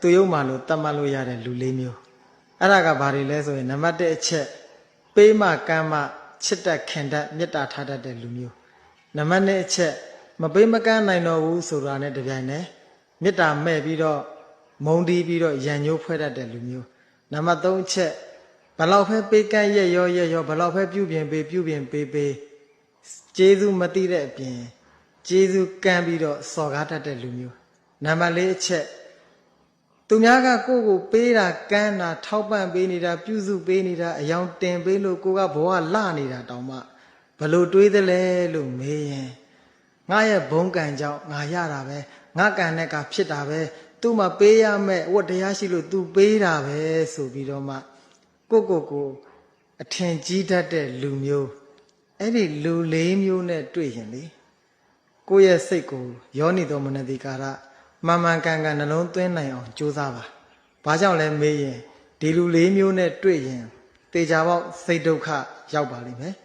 သူယုံမှလို့တတ်မှတ်လို့ရတဲ့လူလေးမျိုးအဲ့ဒါကဘာတွေလဲဆိုရင်နံပါတ်1အချက်ပေးမှကမ်းမှချစ်တတ်ခင်တတ်မေတ္တာထားတတ်တဲ့လူမျိုးနံပါတ်2အချက်မပေးမကမ်းနိုင်တော့ဘူးဆိုတာနဲ့တပြိုင်တည်းမေတ္တာမဲ့ပြီးတော့မုန်းတီးပြီးတော့ရန်ညိုးဖွဲ့တတ်တဲ့လူမျိုးနံပါတ်3အချက်ဘလောက်ပဲပေးကမ်းရက်ရောဘလောက်ပဲပြုပြင်ပေးကျေးဇူးမသိတဲ့အပြင်ကျေးဇူးကမ်းပြီးတော့စော်ကားတတ်တဲ့လူမျိုးနံပါတ်4အချက်သူများကကိုပေးတာကမ်းတာထောက်ပံ့ပေးနေတာပြုစုပေးနေတာအယောင်တင်ပေးလို့ကိုကဘဝလှနေတာတောင်မှဘလို့တွေးသလဲလို့မေးရင်ငါရဲ့ဘုံကံကြောင့်ငါရတာပဲငါကံနဲ့ကဖြစ်တာပဲသူ့မှာပေးရမဲ့ဝတ်တရားရှိလို့ तू ပေးတာပဲဆိုပြီးတော့မှကိုအထင်ကြီးတတ်တဲ့လူမျိုးအဲ့ဒီလူ၄မျိုးနဲ့တွေ့ရင်လေကိုယ့်ရဲ့စိတ်ကိုယောနိတော်မနတိကာရမှန်မှန်ကန်ကန်နှလုံးသွင်းနိုင်အောင်ကြိုးစားပါဘာကြောင့်လဲမေးရင်ဒီလူ၄မျိုးနဲ့တွေ့ရင်တေချာပေါက်စိတ်ဒုက္ခရောက်ပါလိမ့်မယ်